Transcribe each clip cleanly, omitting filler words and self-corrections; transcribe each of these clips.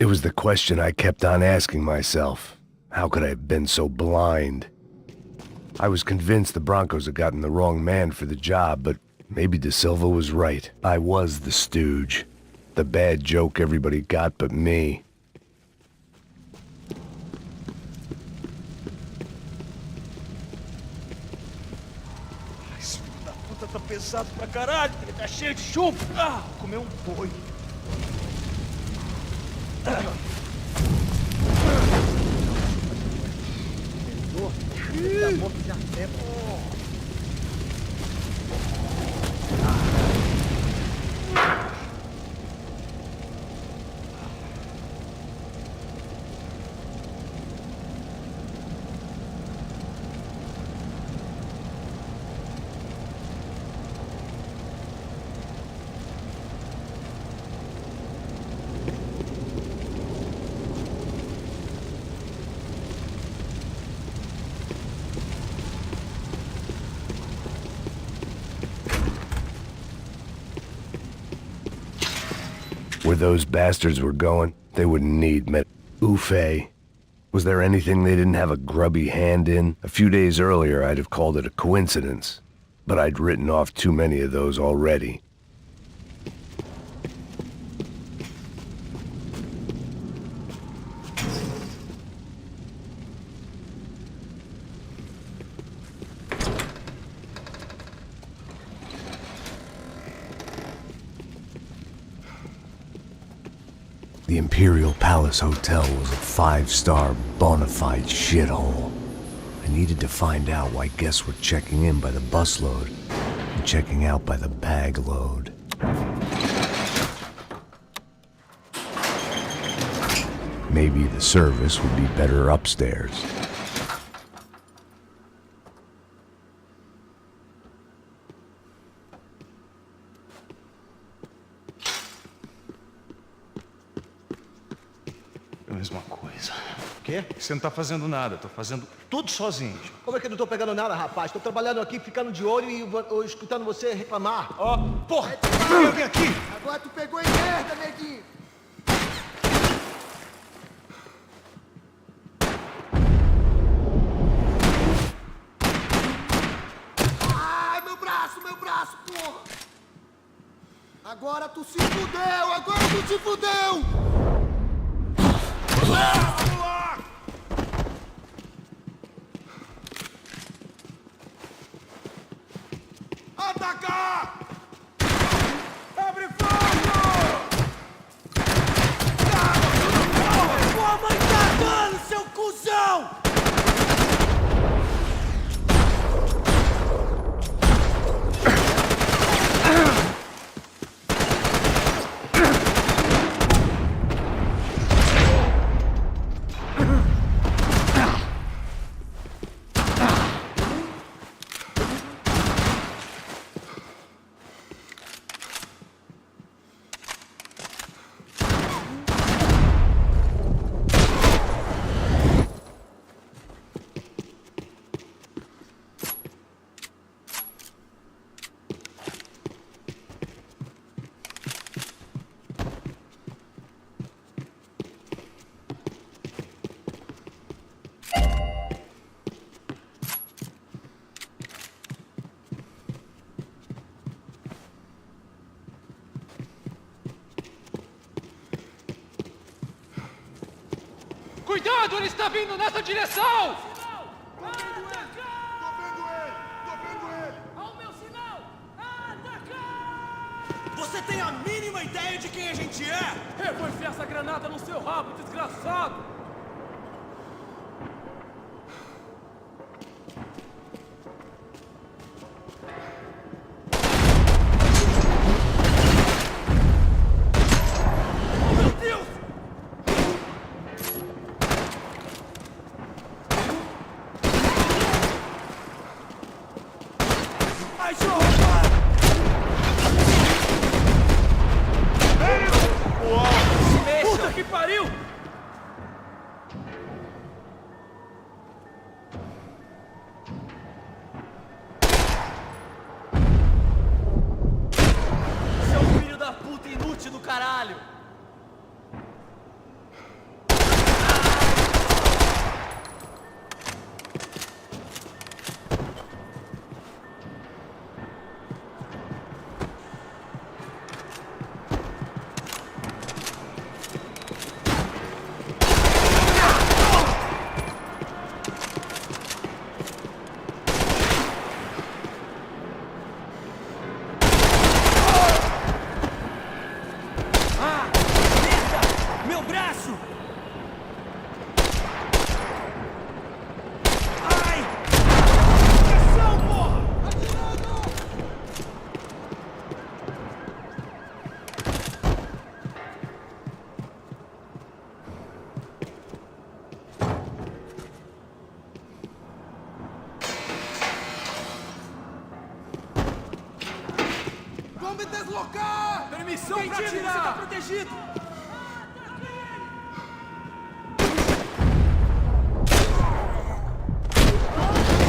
It was the question I kept on asking myself. How could I have been so blind? I was convinced the Broncos had gotten the wrong man for the job, but maybe De Silva was right. I was the stooge. The bad joke everybody got but me. Esse filho da puta tá pesado pra caralho, ele tá cheio de chumbo. Ah, comeu um boi. Tá morto já tempo. Where those bastards were going, they wouldn't need med. Oof-ay. Was there anything they didn't have a grubby hand in? A few days earlier, I'd have called it a coincidence. But I'd written off too many of those already. The Imperial Palace Hotel was a five-star, bona fide shithole. I needed to find out why guests were checking in by the busload and checking out by the bag load. Maybe the service would be better upstairs. Mesma coisa. Quê? Você não tá fazendo nada, tô fazendo tudo sozinho. Como é que eu não tô pegando nada, rapaz? Tô trabalhando aqui, ficando de olho e escutando você reclamar. Ó, porra! Tem alguém aqui! Agora tu pegou em merda, neguinho! Ai, meu braço, porra! Agora tu se fudeu! Vamos lá! Atacar! Abre fogo! Tua mãe tá dando, seu cuzão! Cuidado, ele está vindo nessa direção! Tô vendo ele! Ao meu sinal! Atacar! Você tem a mínima ideia de quem a gente é? Eu vou enfiar essa granada no seu rabo, desgraçado! Puta que pariu! Seu filho da puta inútil do caralho! Deslocar! Permissão pra Você tá atirar! protegido!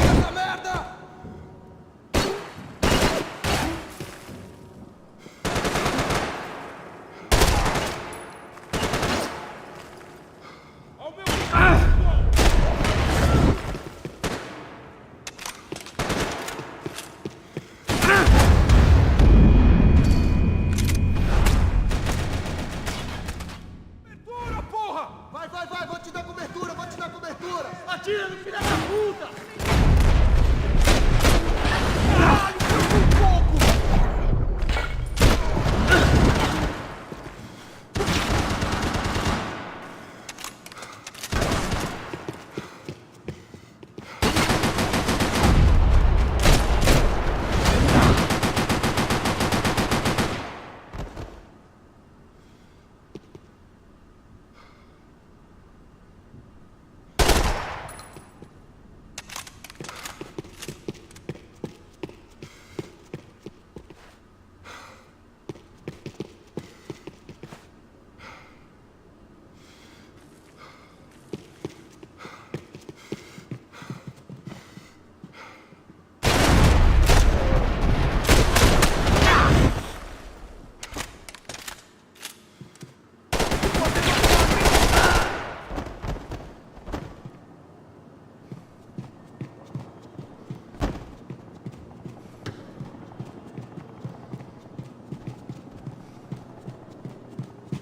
Essa merda! Ao meu lado! Cobertura, porra! Vai, vou te dar cobertura, vou te dar cobertura! Atira no filho da puta! Caralho, um pouco!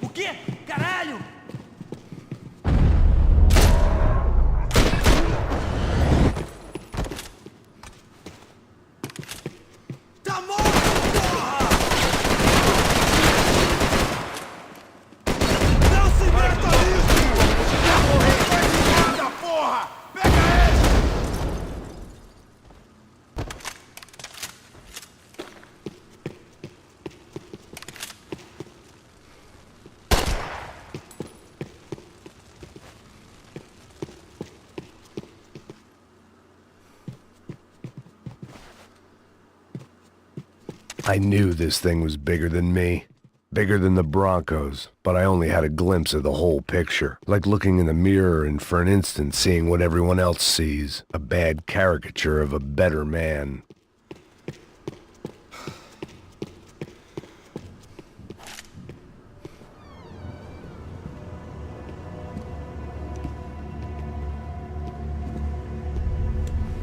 O quê? Caralho! Tá morto, porra! Não se meta nisso! Vai morrer, vai de nada, porra! Pega ele! I knew this thing was bigger than me. Bigger than the Broncos, but I only had a glimpse of the whole picture. Like looking in the mirror and for an instant seeing what everyone else sees. A bad caricature of a better man.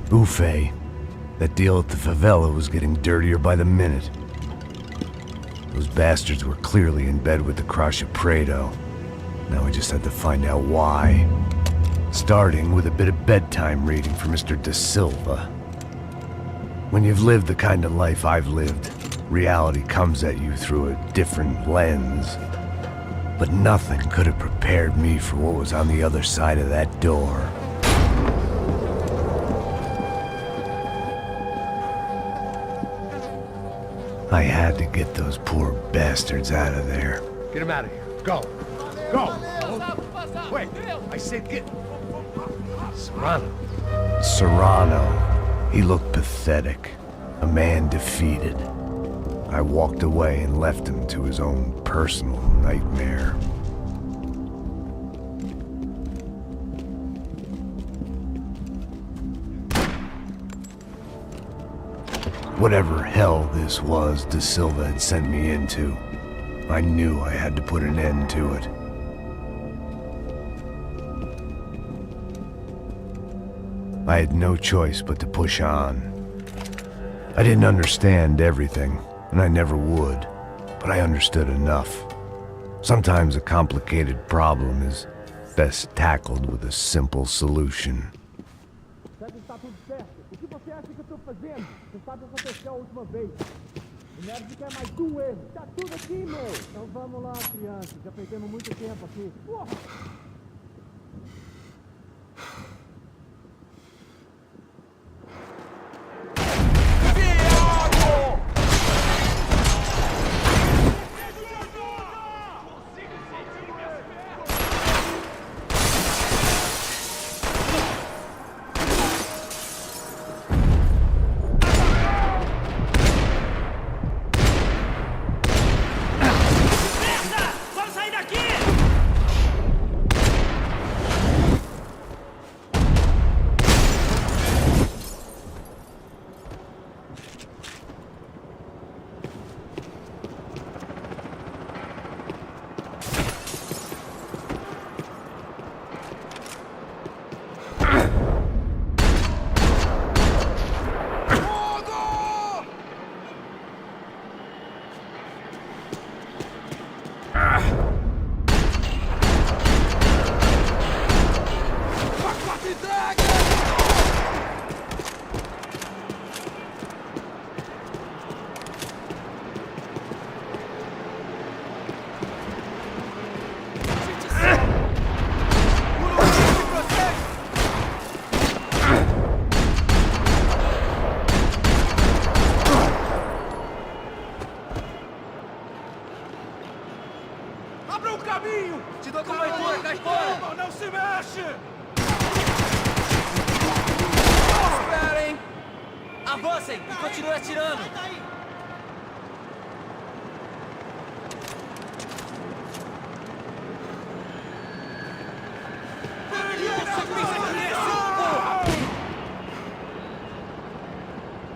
Buffet. That deal at the favela was getting dirtier by the minute. Those bastards were clearly in bed with the Crusher Prado. Now we just had to find out why. Starting with a bit of bedtime reading for Mr. De Silva. When you've lived the kind of life I've lived, reality comes at you through a different lens. But nothing could have prepared me for what was on the other side of that door. I had to get those poor bastards out of there. Get him out of here. Go. Go. Wait. I said get... Serrano. Serrano. He looked pathetic. A man defeated. I walked away and left him to his own personal nightmare. Whatever hell this was De Silva had sent me into, I knew I had to put an end to it. I had no choice but to push on. I didn't understand everything, and I never would, but I understood enough. Sometimes a complicated problem is best tackled with a simple solution. Está tudo certo. O que você acha que eu estou fazendo? Você sabe o que aconteceu a última vez. O nerd quer mais um erro. Tá tudo aqui, meu. Então vamos lá, crianças. Já perdemos muito tempo aqui. Porra! avancem e continuem atirando.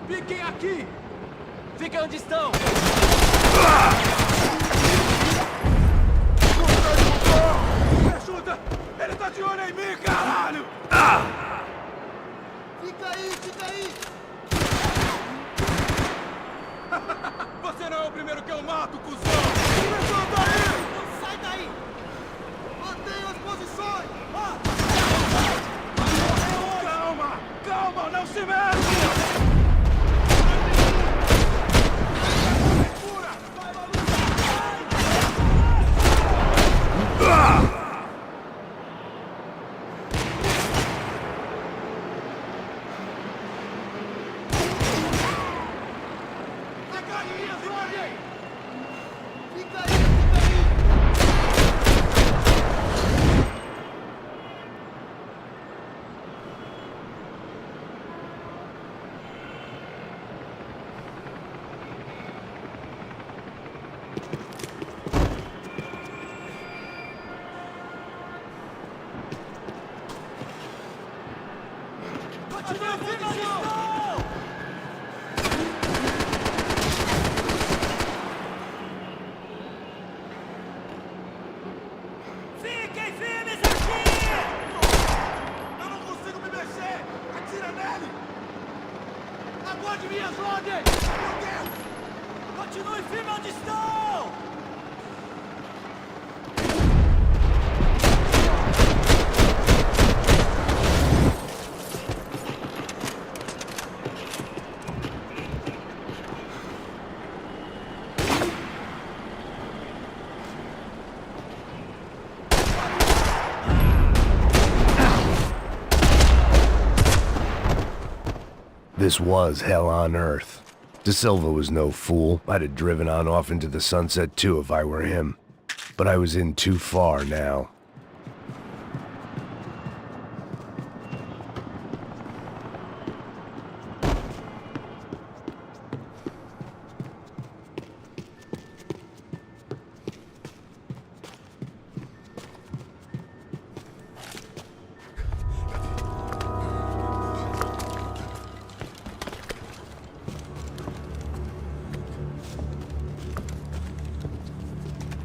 Fiquem aqui! Fiquem onde estão. Me ajuda! Ele tá de olho em mim, caralho! Fica aí, fica aí! Você não é o primeiro que eu mato, cuzão! Me ajuda aí! Não sai daí! Mantenha as posições! Calma! Calma! Não se mexe! Fiquem firmes aqui! Eu não consigo me mexer! Atira nele! Aguarde minhas ordens! Meu Deus! Continuem firmes onde estão! This was hell on earth. De Silva was no fool. I'd have driven on off into the sunset too if I were him. But I was in too far now.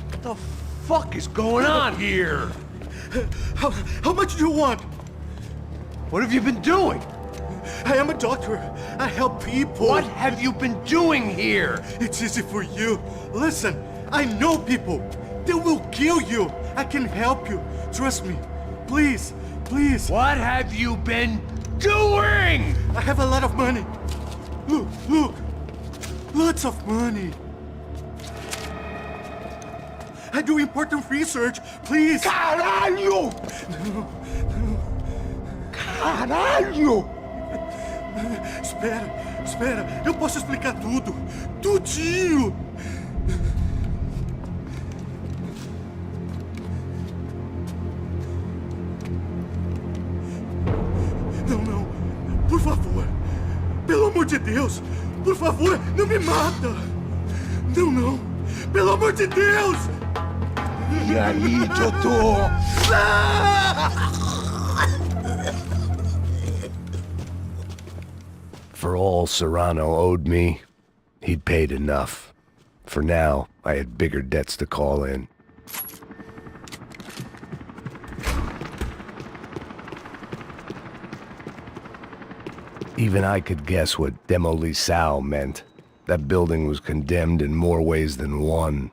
What the fuck is going on here? How much do you want? What have you been doing? I am a doctor. I help people. What have you been doing here? It's easy for you. Listen, I know people. They will kill you. I can help you. Trust me. Please, please. What have you been doing? I have a lot of money. Look, look. Lots of money. I do important research. Please. Caralho! Caralho! Espera, espera. Eu posso explicar tudo. Tudinho. Não, não. Por favor. Pelo amor de Deus. Por favor, não me mata. Não, não. Pelo amor de Deus. E aí, doutor? For all Serrano owed me, he'd paid enough. For now, I had bigger debts to call in. Even I could guess what Demolisal meant. That building was condemned in more ways than one.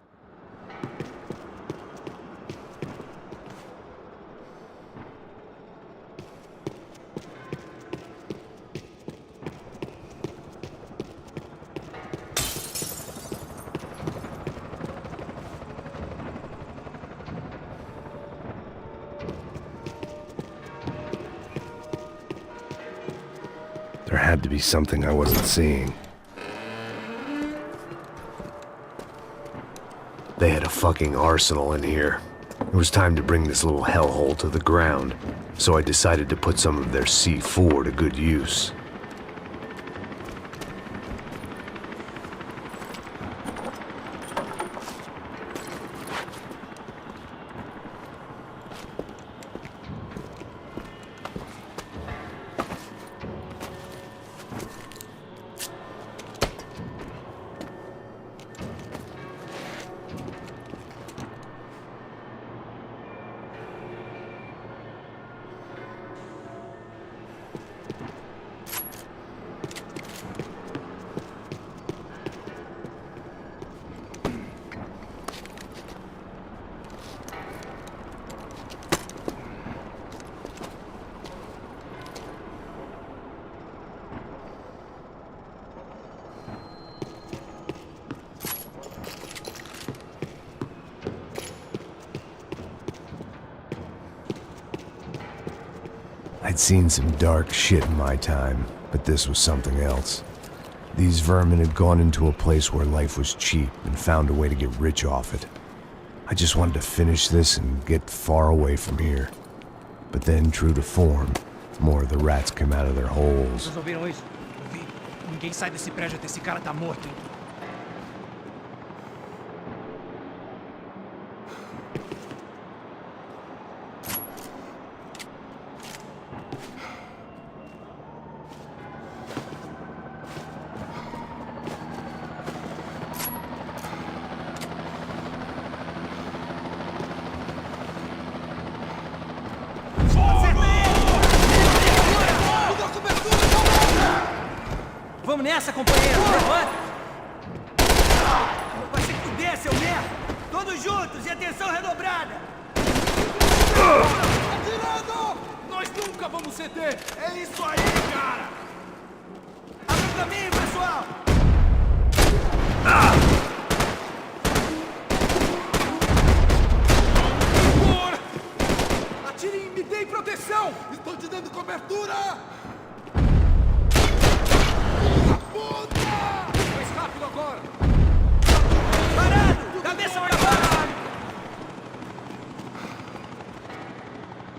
There had to be something I wasn't seeing. They had a fucking arsenal in here. It was time to bring this little hellhole to the ground, so I decided to put some of their C4 to good use. seen some dark shit in my time, but this was something else. These vermin had gone into a place where life was cheap and found a way to get rich off it. I just wanted to finish this and get far away from here. But then, true to form, more of the rats came out of their holes. Vocês ouviram isso? Ouvi. Ninguém sai desse prédio até esse cara tá morto, hein? Vamos nessa, companheiro! Levanta! Vai se fuder, seu merda! Todos juntos e atenção redobrada! Atirando! Nós nunca vamos ceder! É isso aí, cara! Abre o caminho, pessoal! Por! Atire e me dê proteção! Estou te dando cobertura! Mais rápido agora! Parado! Cabeça pra baixo!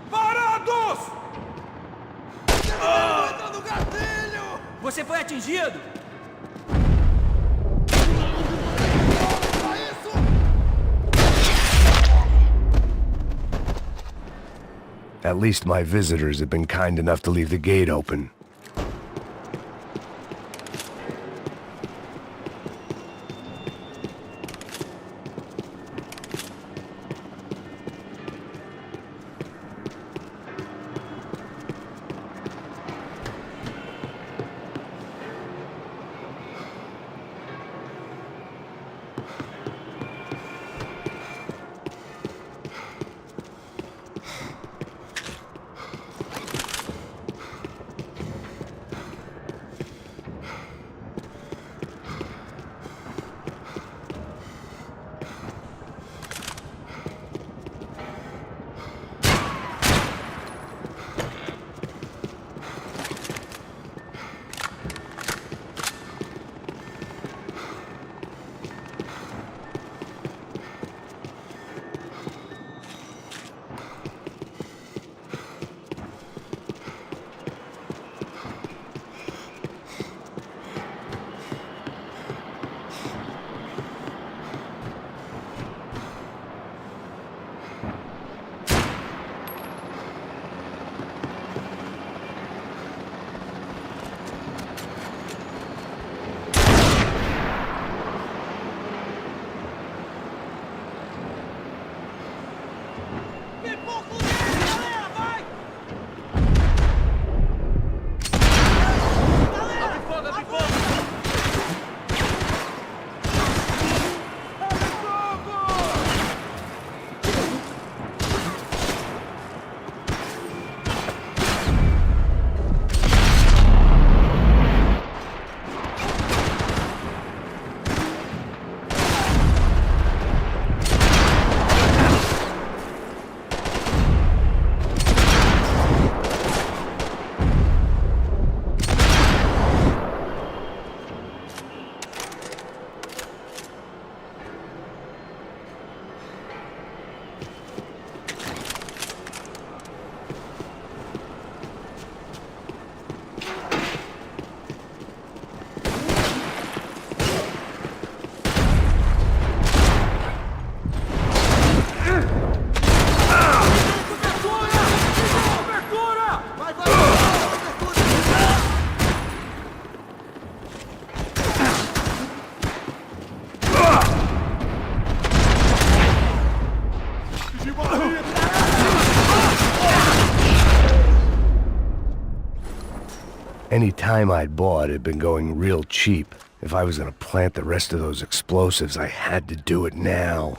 Parados! Entra no gatilho! Você foi atingido! Pra isso! At least my visitors had been kind enough to leave the gate open. Any time I'd bought had been going real cheap. If I was gonna plant the rest of those explosives, I had to do it now.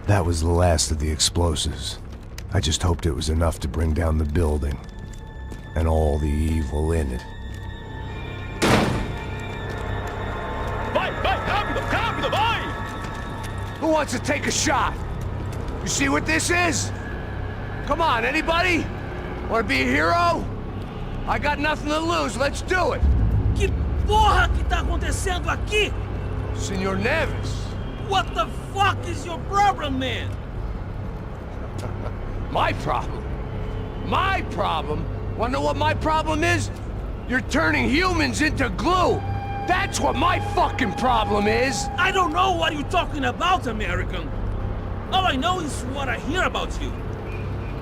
That was the last of the explosives. I just hoped it was enough to bring down the building. And all the evil in it. Vai, vai, rápido, rápido, vai! Who wants to take a shot? You see what this is? Come on, anybody? Want to be a hero? I got nothing to lose, let's do it! Que porra que tá acontecendo aqui? Senor Neves. What the fuck is your problem, man? My problem? My problem? Wanna know what my problem is? You're turning humans into glue! That's what my fucking problem is! I don't know what you're talking about, American. All I know is what I hear about you.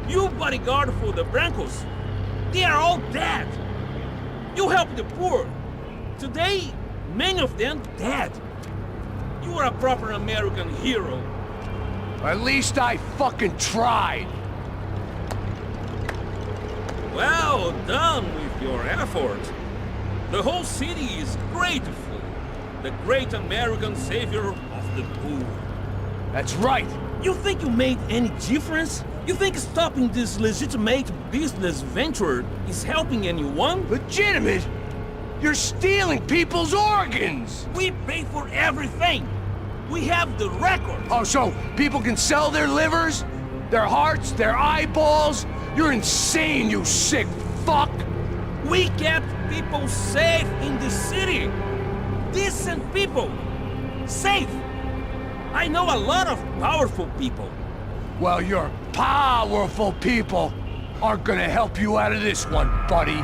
You bodyguard for the Brancos. They are all dead. You help the poor. Today, many of them dead. You are a proper American hero. At least I fucking tried! Well done with your effort. The whole city is grateful. The great American savior of the poor. That's right! You think you made any difference? You think stopping this legitimate business venture is helping anyone? Legitimate? You're stealing people's organs! We pay for everything. We have the record. Oh, so people can sell their livers? Their hearts? Their eyeballs? You're insane, you sick fuck! We kept people safe in the city. Decent people. Safe. I know a lot of powerful people. Well, your powerful people aren't gonna help you out of this one, buddy.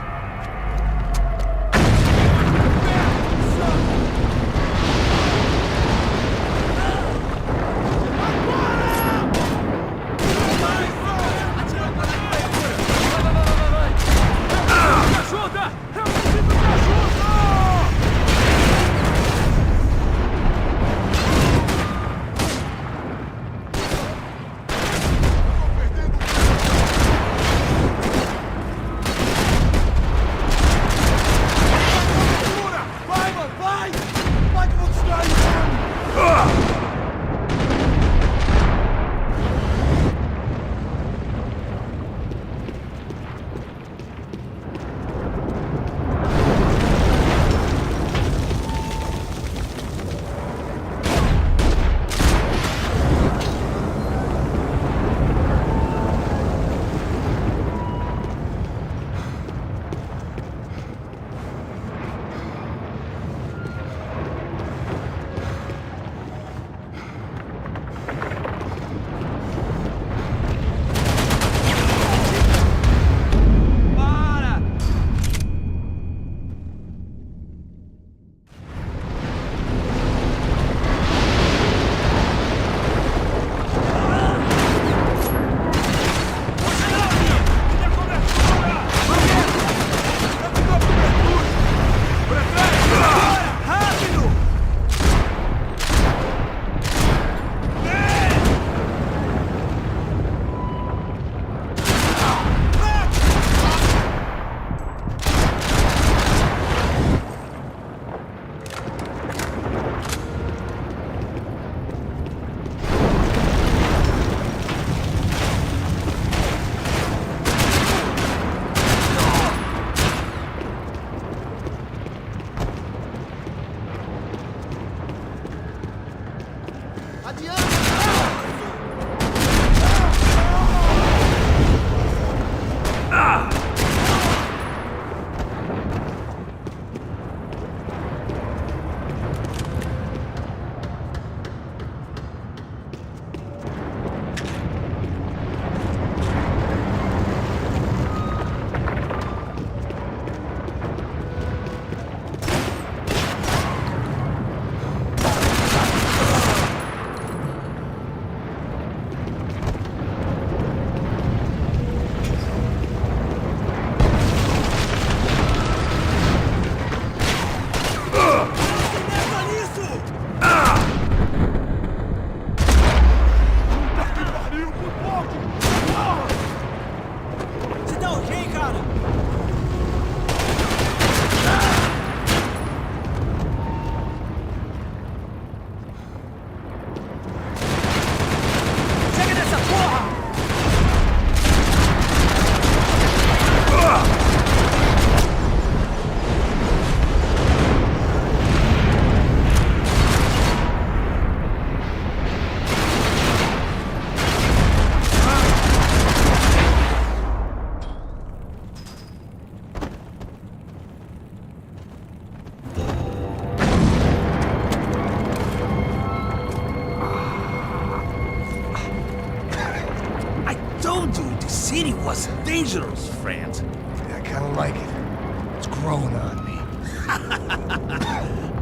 wasn't. Dangerous, friend. I kinda like it. It's growing on me.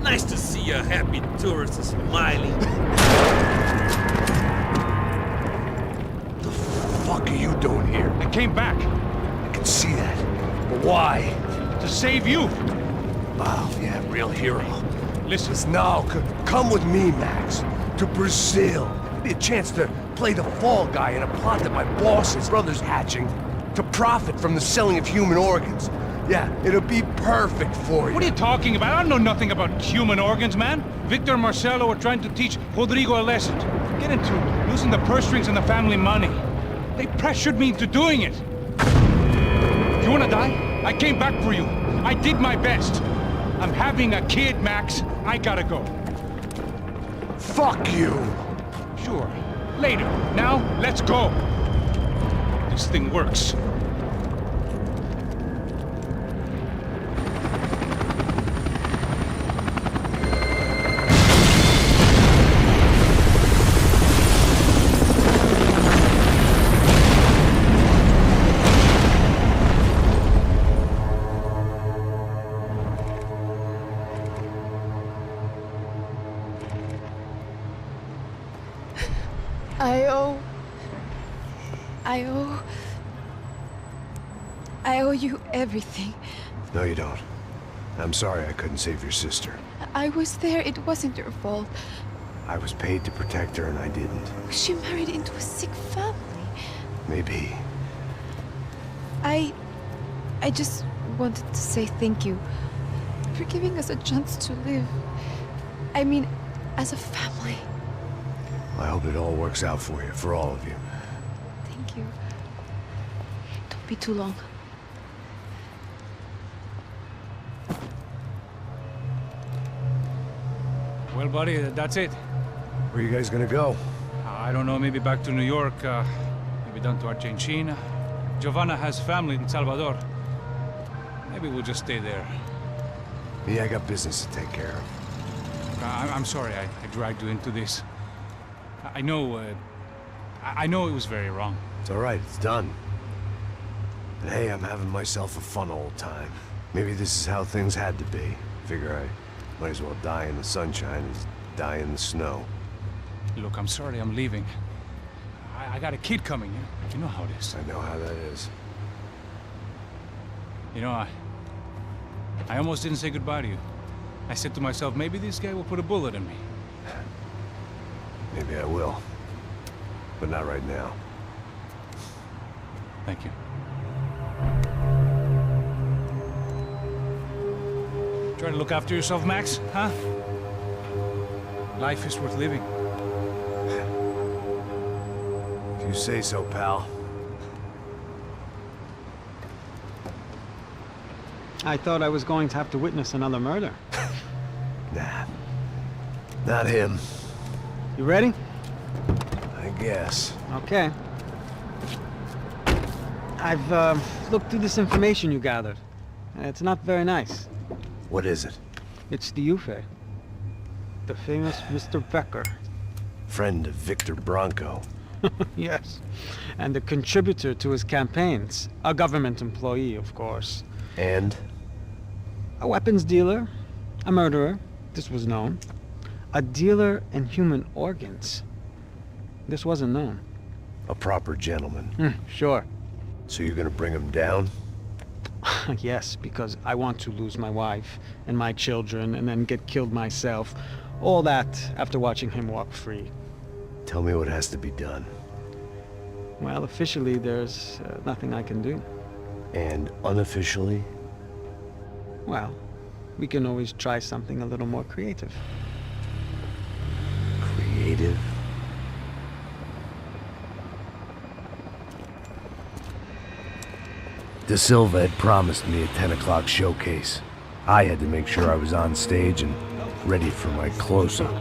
Nice to see a happy tourist smiling. The fuck are you doing here? I came back I can see that. But why? to save you. Oh, yeah, real hero. Listen, No, come with me, Max. To Brazil. Be a chance to play the fall guy in a plot that my boss's brother's hatching to profit from the selling of human organs. Yeah, it'll be perfect for you. what are you talking about? I know nothing about human organs, man. Victor and Marcelo are trying to teach Rodrigo a lesson. Get into losing the purse strings and the family money. They pressured me into doing it. You wanna die? I came back for you. I did my best. I'm having a kid, Max. I gotta go. Fuck you! Sure. Later. Now, let's go. This thing works. I owe you everything. No, you don't. I'm sorry I couldn't save your sister. I was there, it wasn't your fault. I was paid to protect her and I didn't. She married into a sick family. Maybe. I just wanted to say thank you for giving us a chance to live. I mean, as a family. I hope it all works out for you, for all of you. Thank you. Don't be too long. Well, buddy, that's it. Where are you guys gonna go? I don't know, maybe back to New York, maybe down to Argentina. Giovanna has family in Salvador. Maybe we'll just stay there. Me, I got business to take care of. I'm sorry I dragged you into this. I know it was very wrong. It's all right, it's done. But hey, I'm having myself a fun old time. Maybe this is how things had to be. Figure I might as well die in the sunshine as die in the snow. Look, I'm sorry I'm leaving. I got a kid coming, you know how it is. I know how that is. You know, I almost didn't say goodbye to you. I said to myself, maybe this guy will put a bullet in me. Maybe I will. But not right now. Thank you. Try to look after yourself, Max, huh? Life is worth living. If you say so, pal. I thought I was going to have to witness another murder. Nah. Not him. You ready? I guess. Okay. I've looked through this information you gathered. It's not very nice. What is it? It's the YOYR. The famous Mr. Becker. Friend of Victor Bronco. Yes. And a contributor to his campaigns. A government employee, of course. And? A weapons dealer. A murderer. This was known. A dealer in human organs. This wasn't known. A proper gentleman. Sure. So you're gonna bring him down? Yes, because I want to lose my wife and my children and then get killed myself. All that after watching him walk free. Tell me what has to be done. Well, officially, there's nothing I can do. And unofficially? Well, we can always try something a little more creative. Creative? De Silva had promised me a 10 o'clock showcase. I had to make sure I was on stage and ready for my close-up.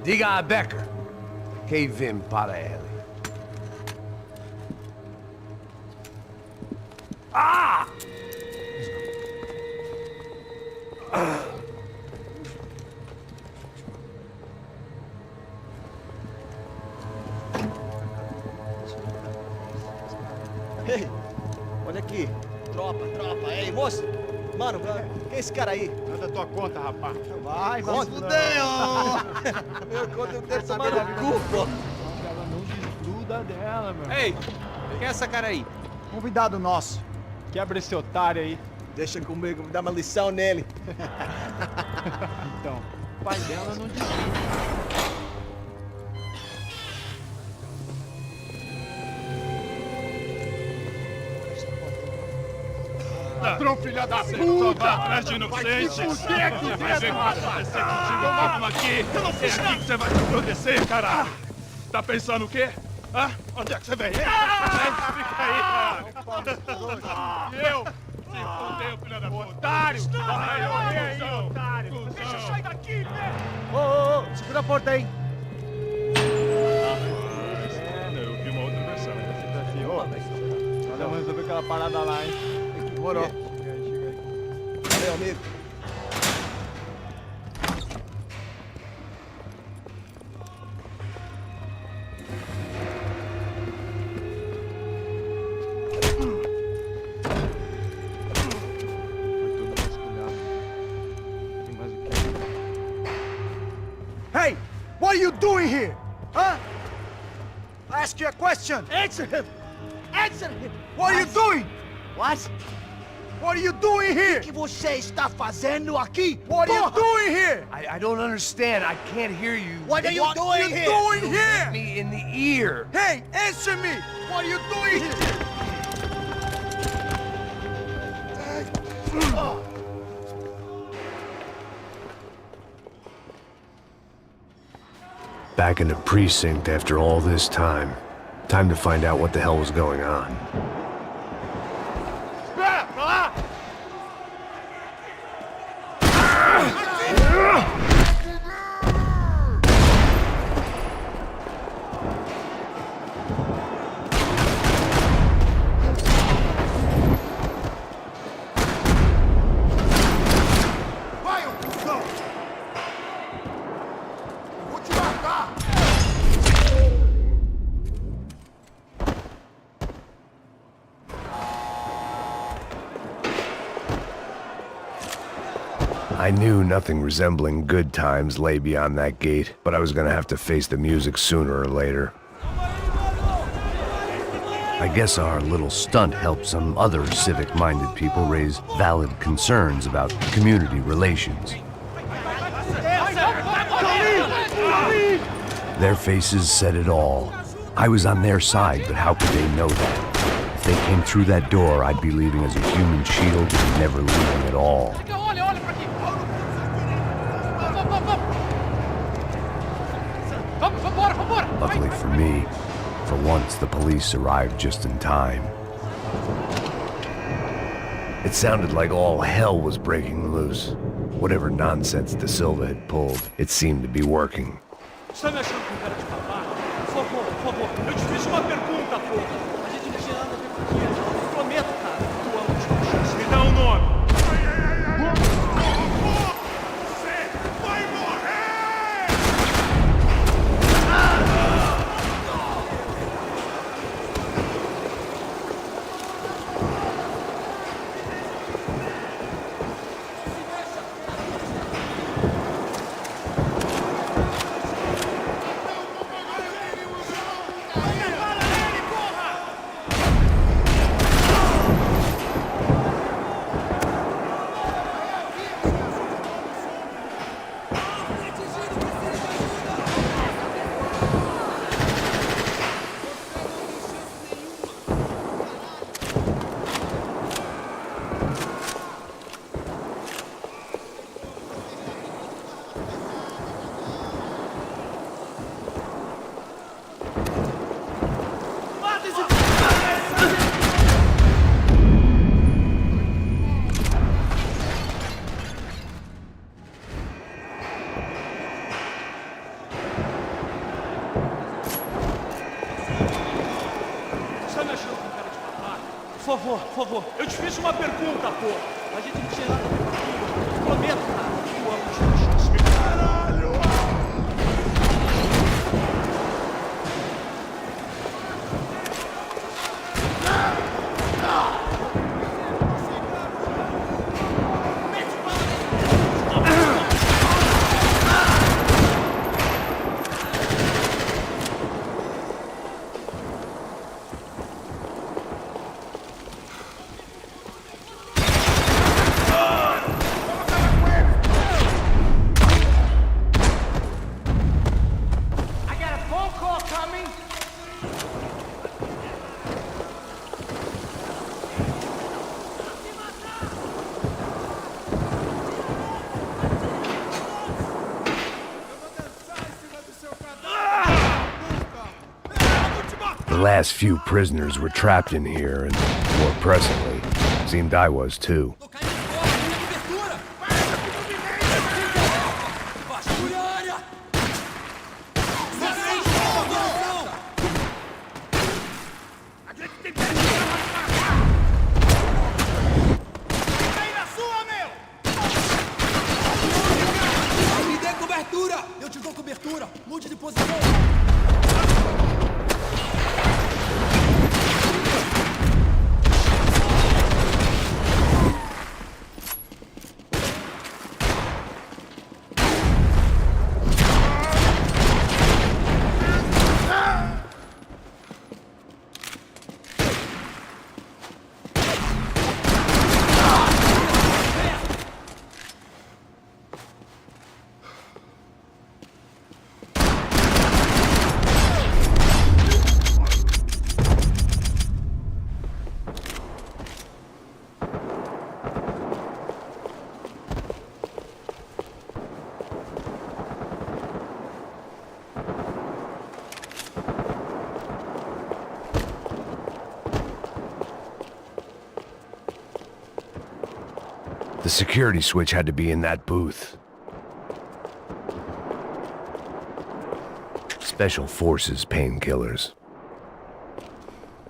Diga a Becker. Que vim para ele. Ah! Ei, olha aqui. Tropa. Ei, moço. Mano, quem é esse cara aí? Nada tua conta, rapaz. Vai, fudeu! Meu conta, eu quero tomar no cu, pô. Ela não desgruda dela, meu. Ei, quem é essa cara aí? Convidado nosso. Quebra esse otário aí. Deixa comigo, me dá uma lição nele. Então, o pai dela não desgruda. Ladrão, filha da puta! Atrás de inocente! Vai ver o que vai acontecer contigo, vamos aqui! É aqui que você vai se acontecer, caralho! Tá pensando o quê? Hã? Onde é que você vem? Fica aí, caralho! E eu? Se fudeu, filha da puta! Otário! Vai, morrer aí, otário! Deixa eu sair daqui, velho! Ô, segura a porta aí. Eu vi uma outra versão. Vamos resolver aquela parada lá, hein? Demorou. Chega aí. Valeu, amigo. Hey! What are you doing here? Huh? I ask you a question. Answer him! Answer him! What are you doing? What? What are you doing here? O que você está fazendo aqui? What are you doing here? I don't understand. I can't hear you. What are you doing here? Doing here? Me in the ear. Hey, answer me! What are you doing here? Back in the precinct after all this time. Time to find out what the hell was going on. Espera, pra lá! Vai, ô cuzão! Eu vou te matar! I knew nothing resembling good times lay beyond that gate, but I was gonna have to face the music sooner or later. I guess our little stunt helped some other civic-minded people raise valid concerns about community relations. Their faces said it all. I was on their side, but how could they know that? If they came through that door, I'd be leaving as a human shield and never leaving at all. Olha pra aqui! Vambora! Luckily for me, for once the police arrived just in time. It sounded like all hell was breaking loose. Whatever nonsense De Silva had pulled, it seemed to be working. Está me achando com cara de babaca? Por favor, eu te fiz uma pergunta, porra. A gente não tinha nada a ver com dinheiro. Eu prometo, cara. Tu é a última chance. Me dá um nome! Você vai morrer! Por favor, eu te fiz uma pergunta, porra. A gente não tinha nada a ver com aquilo. Eu prometo, cara. Tu é a última chance. Caralho! The last few prisoners were trapped in here, and more pressingly, seemed I was too. Me dê cobertura! Eu te dou cobertura! Mude de posição! The security switch had to be in that booth. Special Forces painkillers.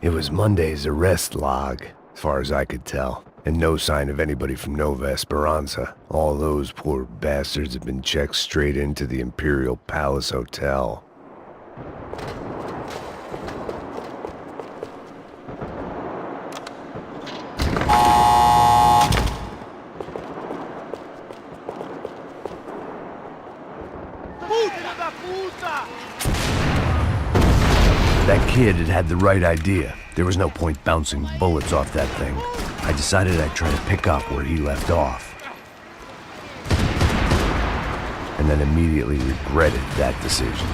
It was Monday's arrest log, as far as I could tell, and no sign of anybody from Nova Esperanza. All those poor bastards had been checked straight into the Imperial Palace Hotel. That kid had had the right idea. There was no point bouncing bullets off that thing. I decided I'd try to pick up where he left off. And then immediately regretted that decision.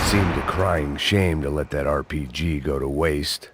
Seemed a crying shame to let that RPG go to waste.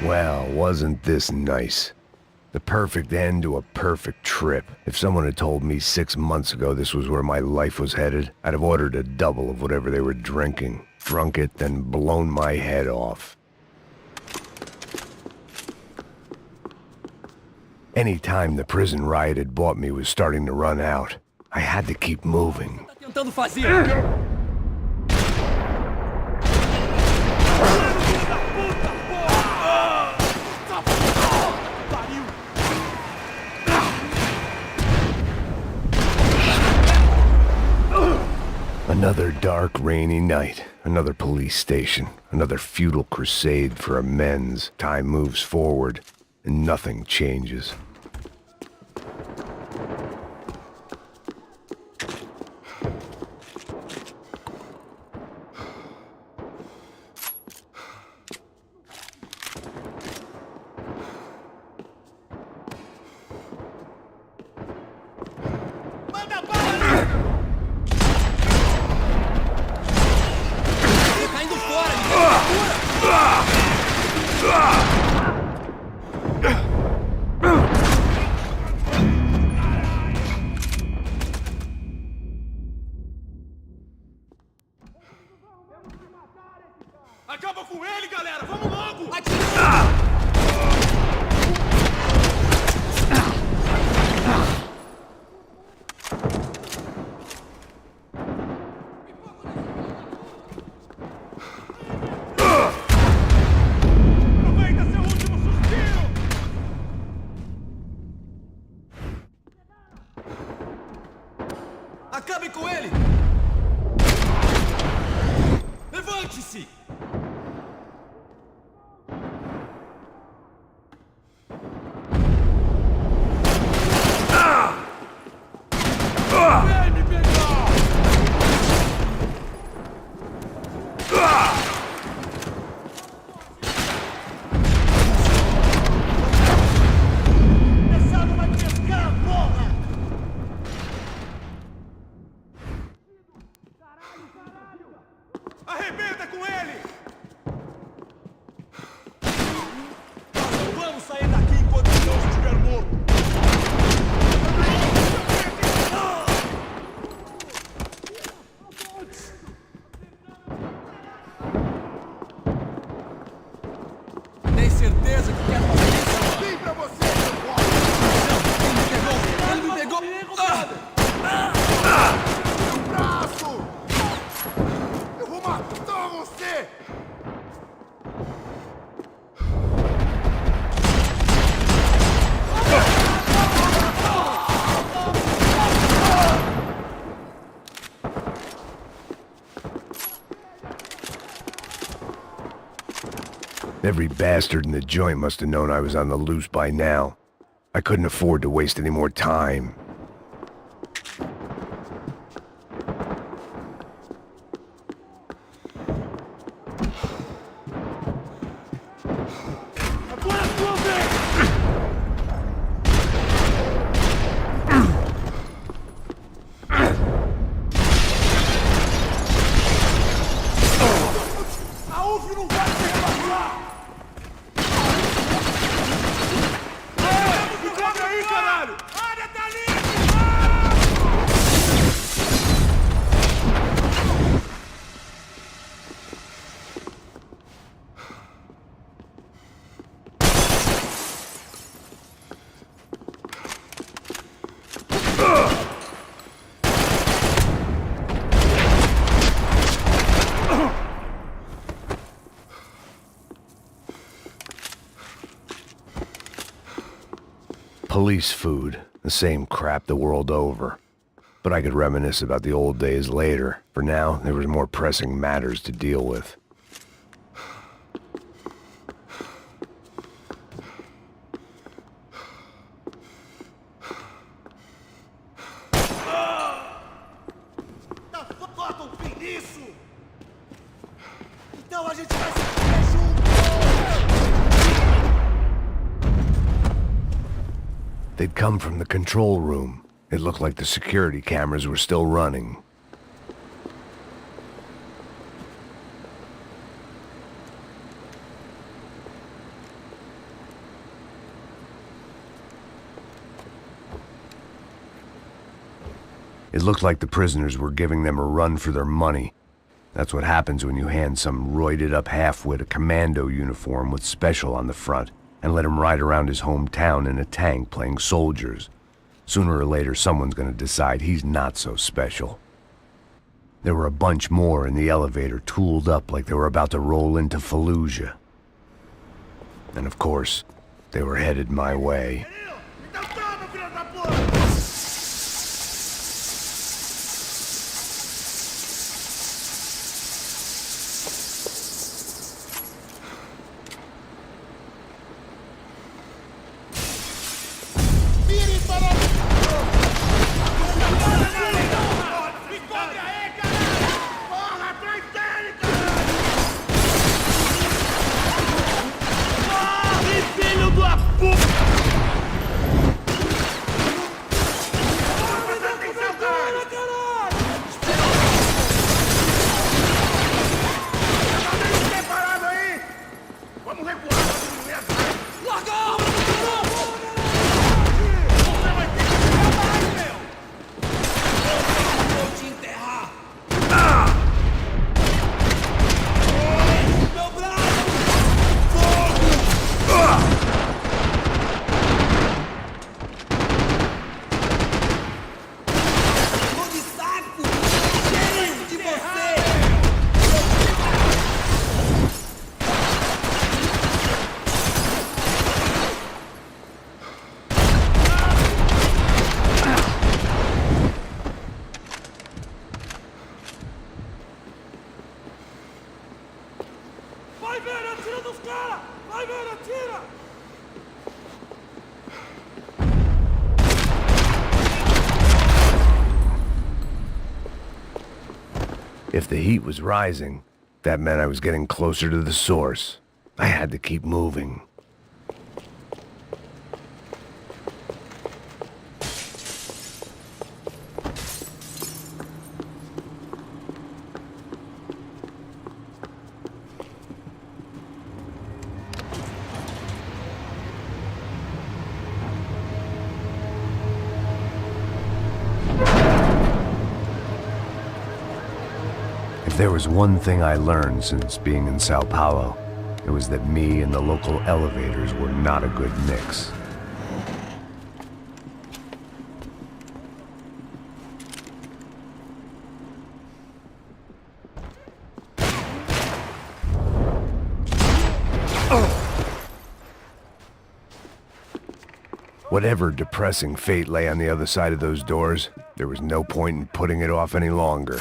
Well, wasn't this nice? The perfect end to a perfect trip. If someone had told me 6 months ago this was where my life was headed, I'd have ordered a double of whatever they were drinking, drunk it, then blown my head off. Any time the prison riot had bought me was starting to run out. I had to keep moving. Tentando fazer. Another dark, rainy night. Another police station. Another futile crusade for amends. Time moves forward, and nothing changes. Acaba com ele, galera! Vamos logo! Aproveita seu último suspiro! Acabe com ele! Levante-se! Arrebenta com ele! Não vamos sair daqui enquanto o Deus estiver morto! Tem certeza que quer fazer isso? Vem pra você, seu pobre! Não, ele me pegou! Ele me pegou! Meu braço! Eu vou matar você! Every bastard in the joint must have known I was on the loose by now. I couldn't afford to waste any more time. Agora é sua vez! A UF não vai se rebaixar! Me cobre aí, caralho! Área tá livre! Police food, the same crap the world over. But I could reminisce about the old days later. For now, there was more pressing matters to deal with. Bota um fim nisso! Então a gente vai se comer junto! They'd come from the control room. It looked like the security cameras were still running. It looked like the prisoners were giving them a run for their money. That's what happens when you hand some roided-up halfwit a commando uniform with special on the front. and let him ride around his hometown in a tank playing soldiers. Sooner or later, someone's gonna decide he's not so special. There were a bunch more in the elevator, tooled up like they were about to roll into Fallujah. And of course, they were headed my way. Então toma, filha da puta! Vire para o... Me cobre aí, caralho! Porra, atrás dele, caralho! Corre, filho da puta! Presta atenção, caralho! Tá meio preparado aí? Vamos recuar, vamos mesmo! Larga a arma, caralho! Você vai ter que acabar, meu! Vou te enterrar! Meu braço! Fogo! Tô de saco! Cheio de você! Vai ver, atira dos caras! Vai ver, atira! If the heat was rising, that meant I was getting closer to the source. I had to keep moving. If there was one thing I learned since being in Sao Paulo, it was that me and the local elevators were not a good mix. Whatever depressing fate lay on the other side of those doors, there was no point in putting it off any longer.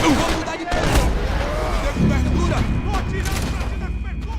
Vou mudar de posição! Cobertura! Tô atirando pra cima da cobertura!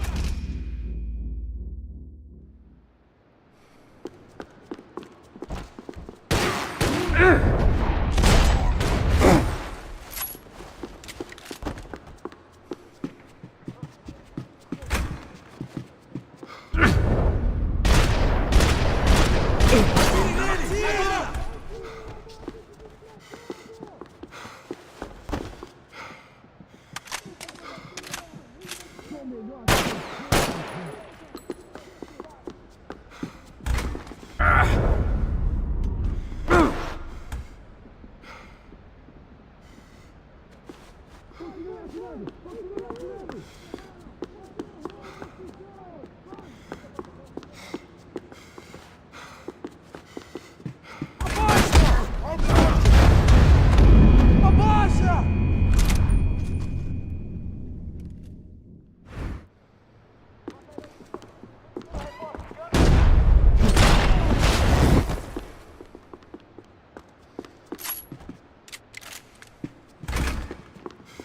Abaixa!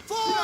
Fogo!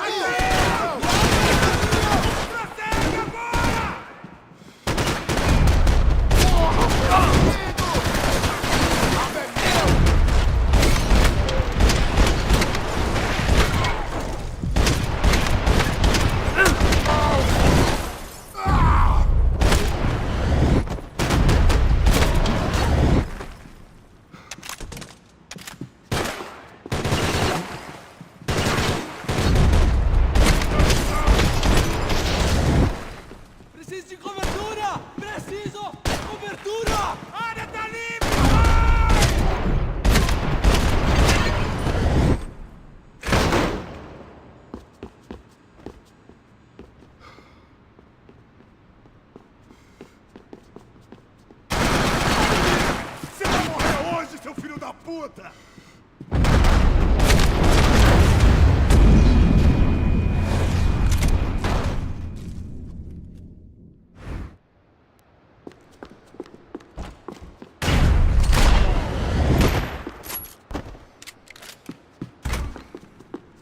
puta!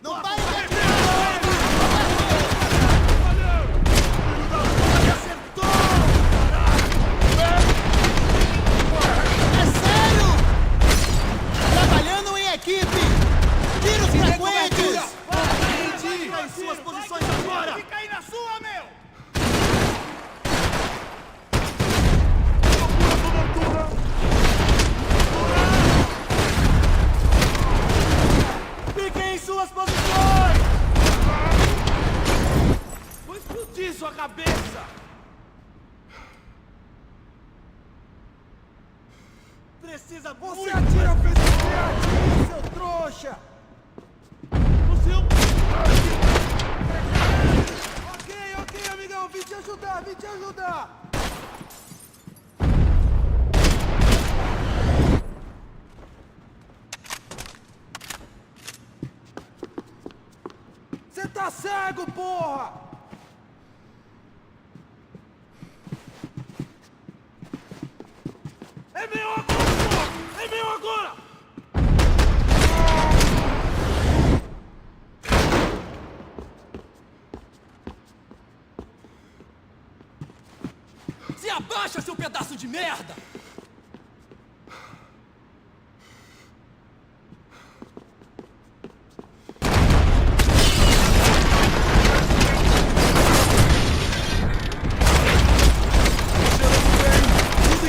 Não vai! É sério! Trabalhando em equipe! Tiros frequentes! Fica em suas posições agora! Fica aí na sua, meu! Fiquem em suas posições! Vou explodir sua cabeça! Precisa... Você atira, atire, seu trouxa! Você é um... Ok, amigão, vim te ajudar! Você tá cego, porra! É meu agora, porra! É meu agora! Se abaixa, seu pedaço de merda!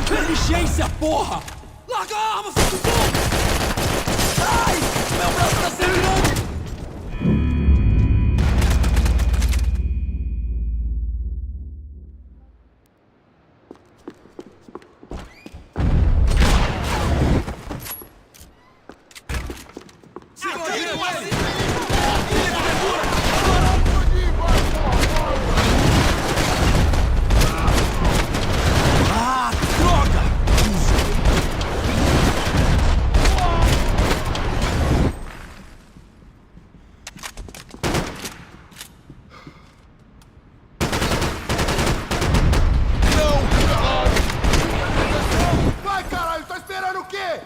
Inteligência, porra! Larga a arma, seu tudo! Ai! Meu braço tá sangrando! Ah, droga! Vai, caralho! Tá esperando o quê?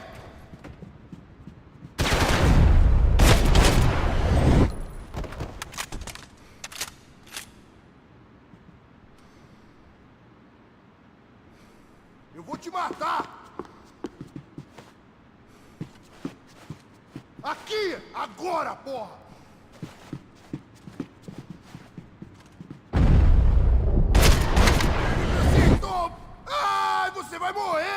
Eu vou te matar! Aqui! Agora, porra! Acertou! Ai, você vai morrer!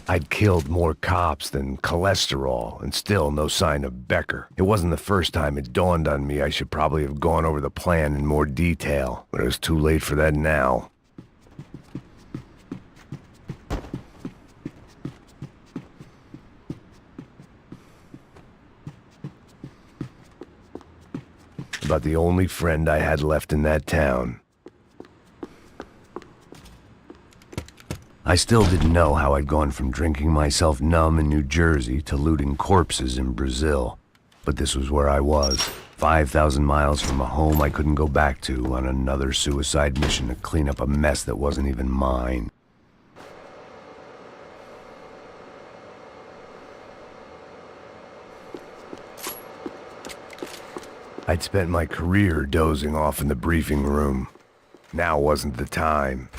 I'd killed more cops than cholesterol, and still no sign of Becker. It wasn't the first time it dawned on me I should probably have gone over the plan in more detail, but it was too late for that now. About the only friend I had left in that town. I still didn't know how I'd gone from drinking myself numb in New Jersey to looting corpses in Brazil. But this was where I was, 5,000 miles from a home I couldn't go back to, on another suicide mission to clean up a mess that wasn't even mine. I'd spent my career dozing off in the briefing room. Now wasn't the time.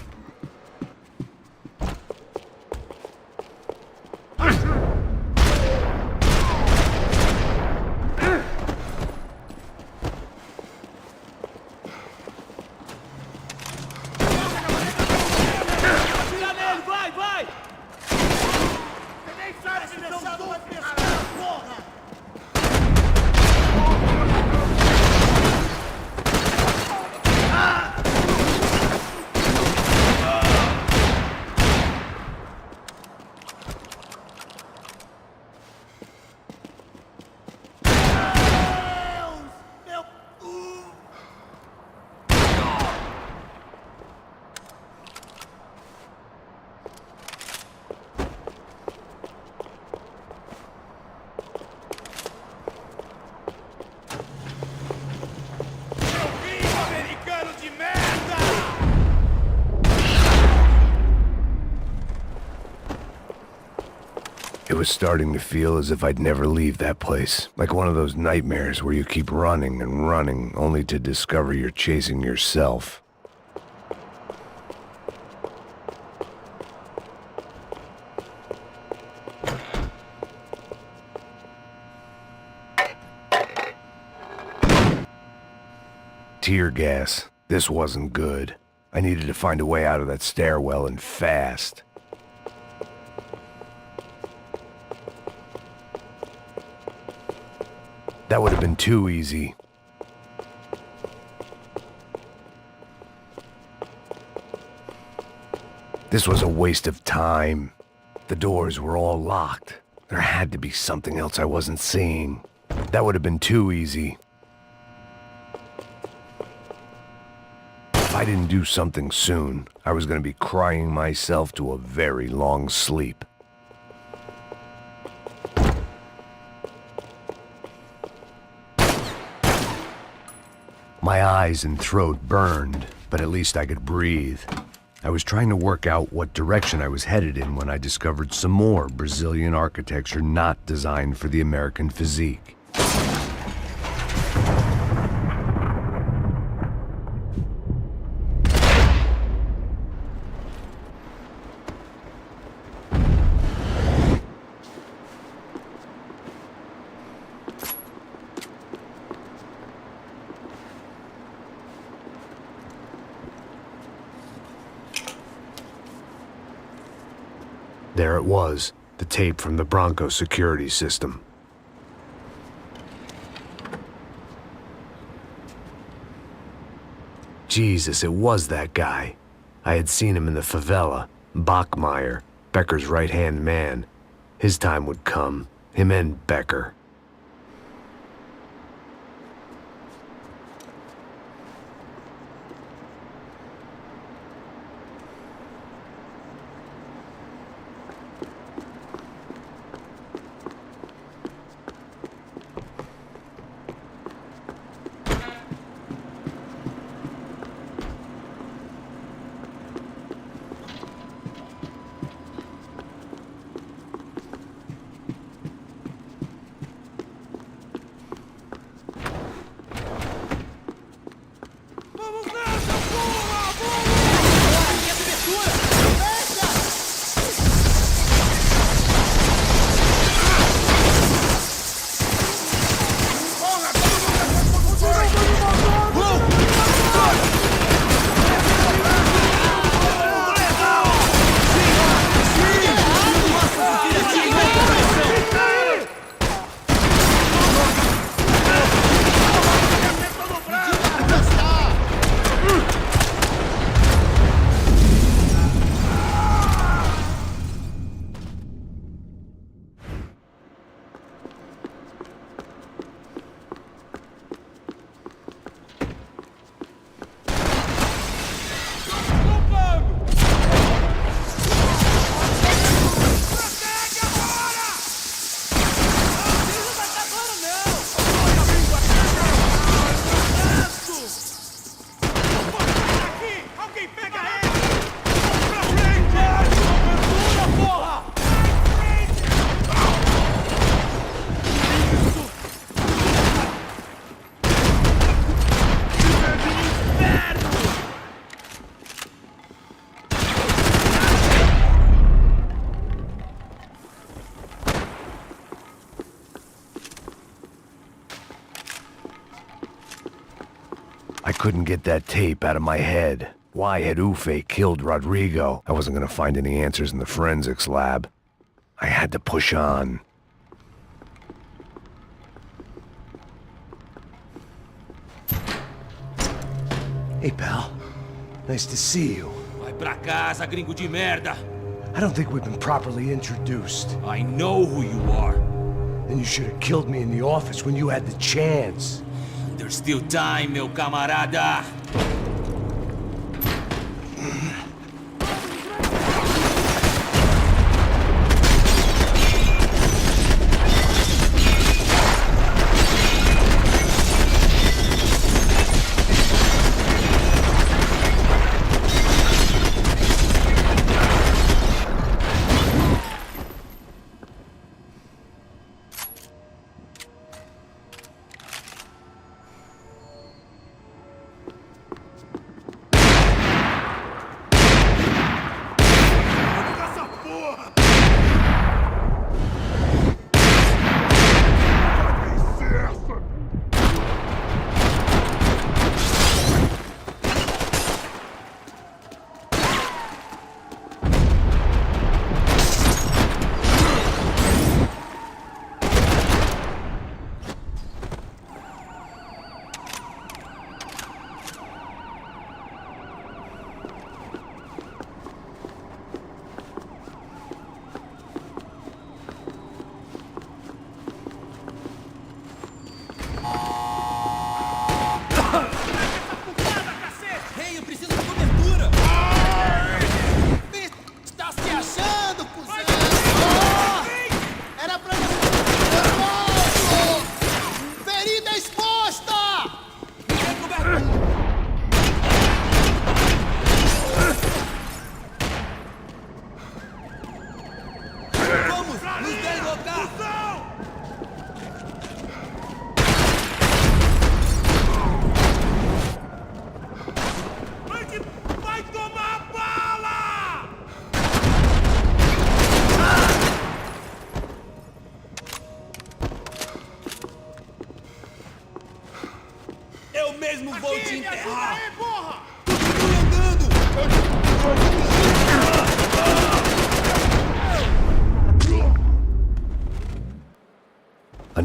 It was starting to feel as if I'd never leave that place. Like one of those nightmares where you keep running and running, only to discover you're chasing yourself. Tear gas. This wasn't good. I needed to find a way out of that stairwell, and fast. That would have been too easy. This was a waste of time. The doors were all locked. There had to be something else I wasn't seeing. That would have been too easy. If I didn't do something soon, I was going to be crying myself to a very long sleep. My eyes and throat burned, but at least I could breathe. I was trying to work out what direction I was headed in when I discovered some more Brazilian architecture not designed for the American physique. There it was, the tape from the Bronco security system. Jesus, it was that guy. I had seen him in the favela, Bachmeyer, Becker's right-hand man. His time would come, him and Becker. I couldn't get that tape out of my head. Why had Ufe killed Rodrigo? I wasn't gonna find any answers in the forensics lab. I had to push on. Hey, pal. Nice to see you. Vai pra casa, gringo de merda. I don't think we've been properly introduced. I know who you are. Then you should have killed me in the office when you had the chance. There's still time, meu camarada.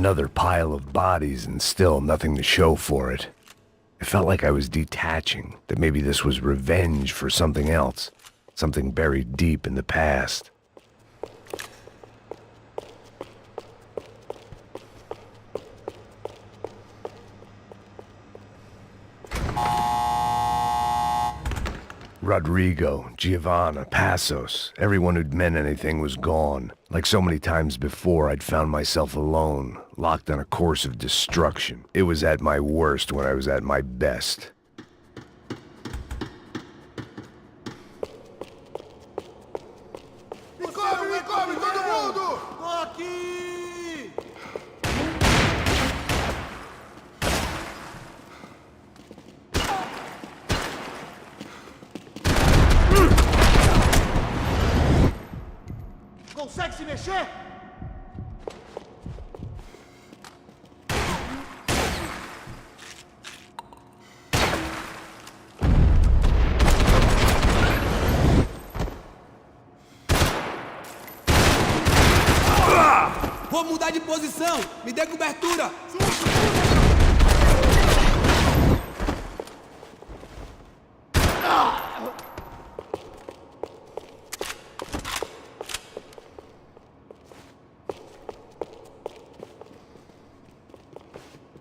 Another pile of bodies and still nothing to show for it. It felt like I was detaching, that maybe this was revenge for something else, something buried deep in the past. Rodrigo, Giovanna, Passos, everyone who'd meant anything was gone. Like so many times before, I'd found myself alone, locked on a course of destruction. It was at my worst when I was at my best. Me cobre, todo mundo! Tô aqui! Consegue se mexer? Vou mudar de posição! Me dê cobertura!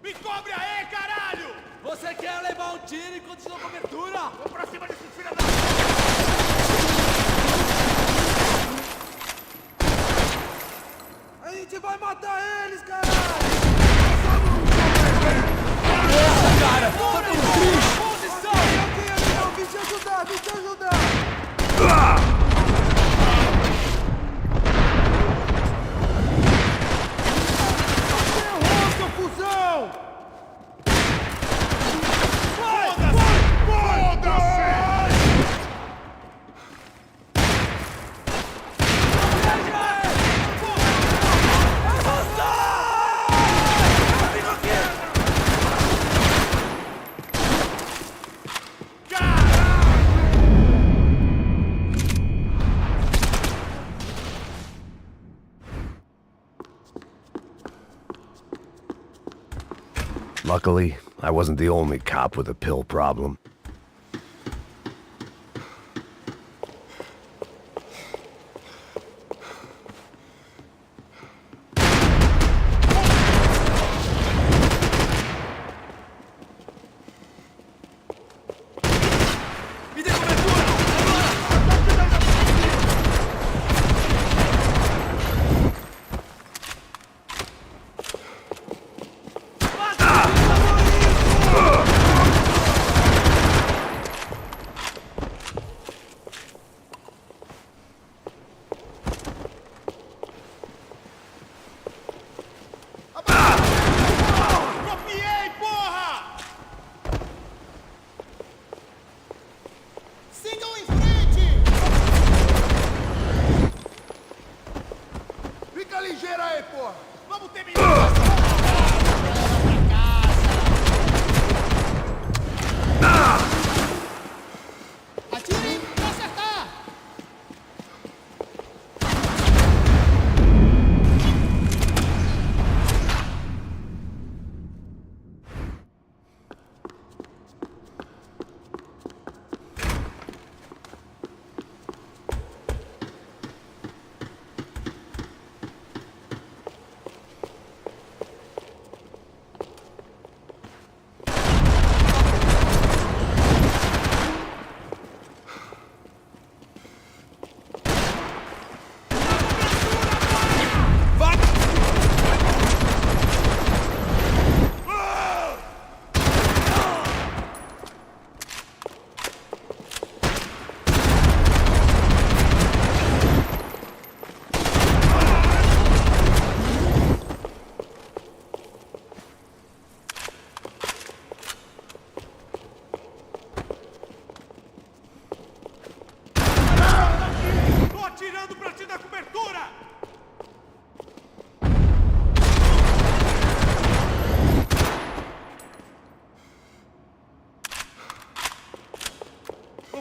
Me cobre aí, caralho! Você quer levar um tiro enquanto estou cobertura? Vou pra cima desse filho da... A gente vai matar eles, caralho! Cara, foi tão triste! Posição! Vem te ajudar, vem te ajudar! Luckily, I wasn't the only cop with a pill problem.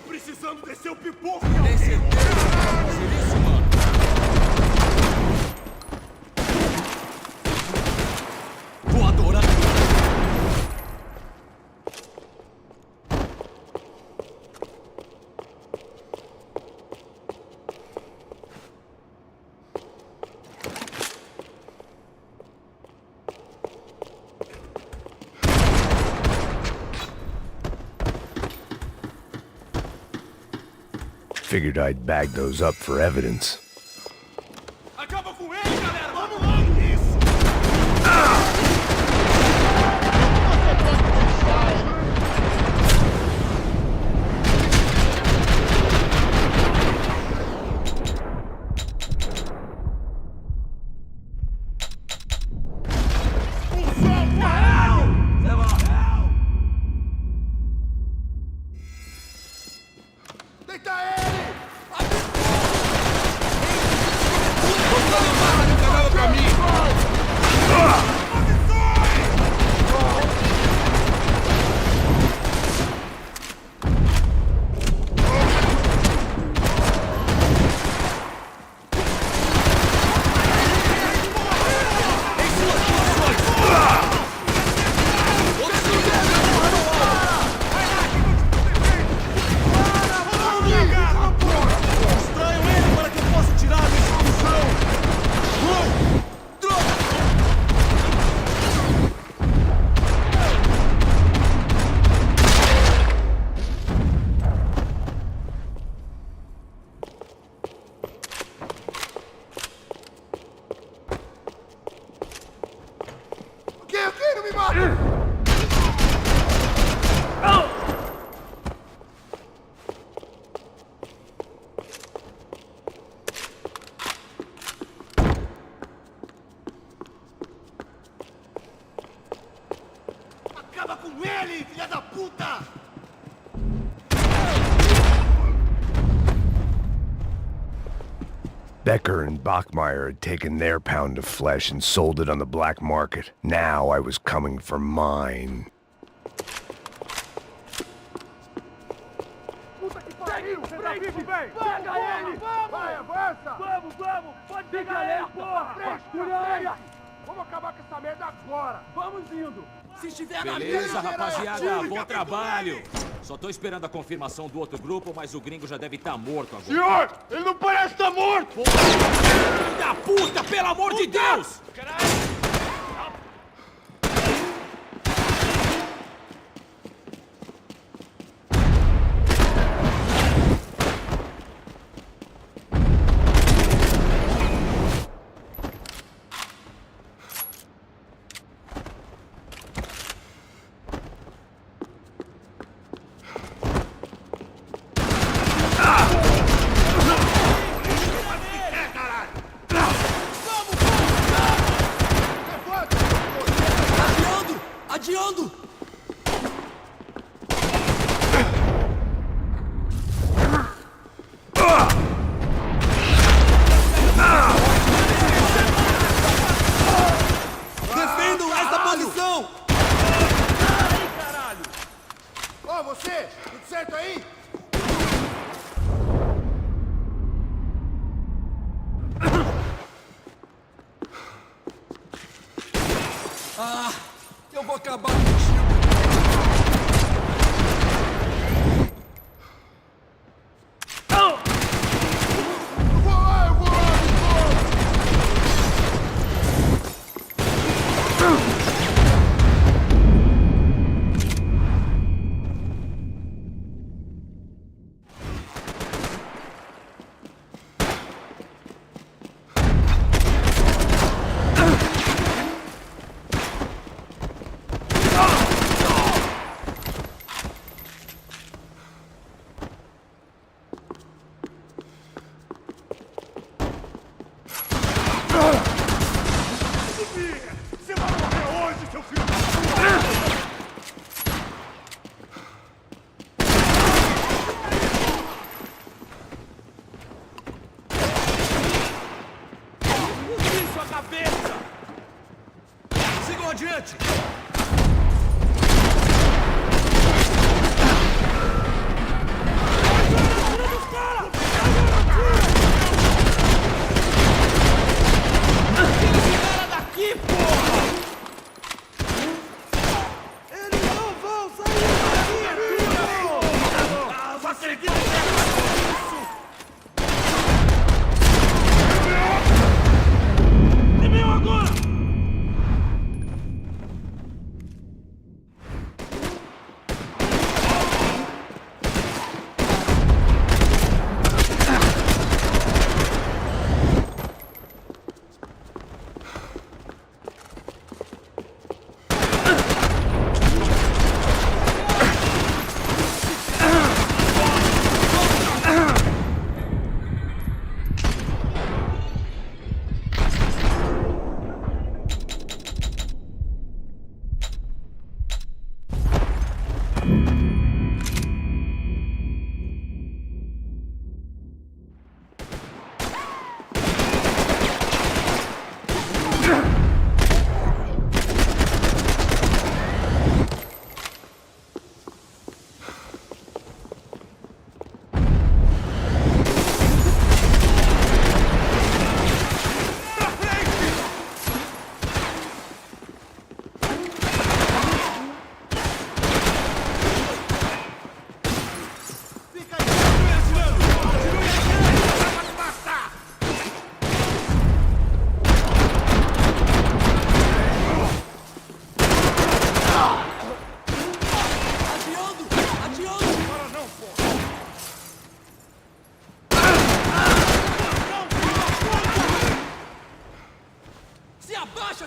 precisando descer o pipoco! Tem certeza que vai fazer isso, mano? Figured I'd bag those up for evidence. Acaba com ele, galera! Vamos lá! Isso! Acaba com ele, filha da puta! Becker and Bachmeyer had taken their pound of flesh and sold it on the black market. Now I was coming for mine. Puta que pariu! Pega ele! Vai, avança! Vamos! Pode pegar ele, porra! Frente! Vamos acabar com essa merda agora! Vamos indo! Se estiver na Beleza, rapaziada, bom trabalho. Só tô esperando a confirmação do outro grupo, mas o gringo já deve estar morto agora. Senhor, ele não parece estar morto! Filho da puta, pelo amor de Deus! Caralho! Adiando! Defendam esta posição! Ai, caralho! Ô, você! Tudo certo aí? Eu vou acabar contigo! Eu vou lá! Você vai morrer hoje, seu filho da puta! Em sua cabeça! Sigam adiante! Daqui, porra! Eles não vão sair daqui! Ah, só acredito nisso! É meu agora!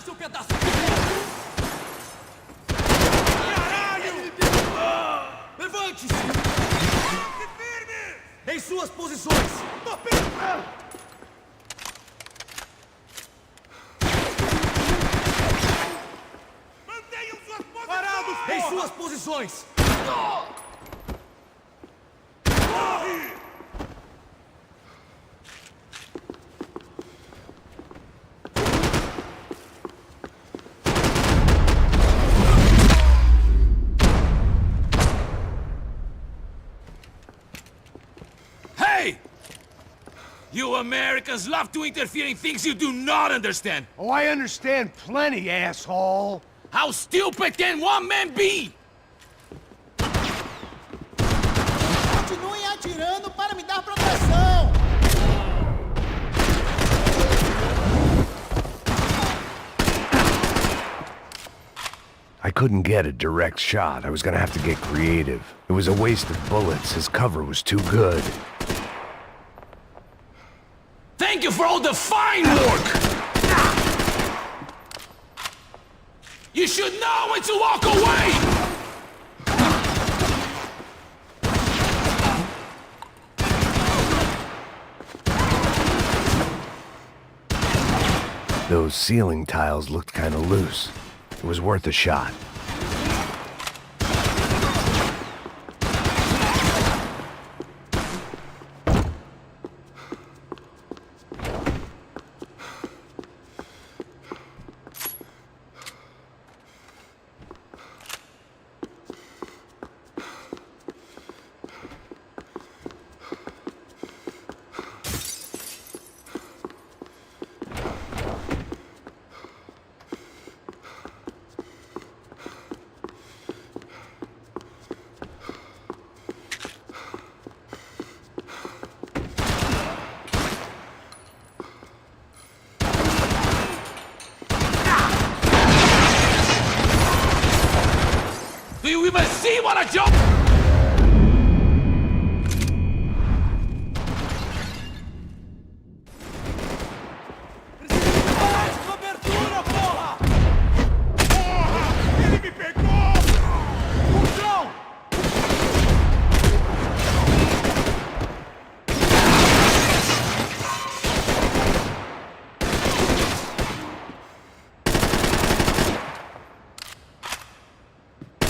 seu pedaço de merda! Levante-se! Em suas posições! Mantenham suas posições! Parados, porra! Em suas posições! Hey! You Americans love to interfere in things you do not understand! Oh, I understand plenty, asshole. How stupid can one man be? Continuem atirando para me dar proteção! I couldn't get a direct shot. I was gonna have to get creative. It was a waste of bullets. His cover was too good. Thank you for all the fine work! You should know when to walk away! Those ceiling tiles looked kinda loose. It was worth a shot. Do you even see what I jump? Cobertura, porra! Ele me pegou! Puxão!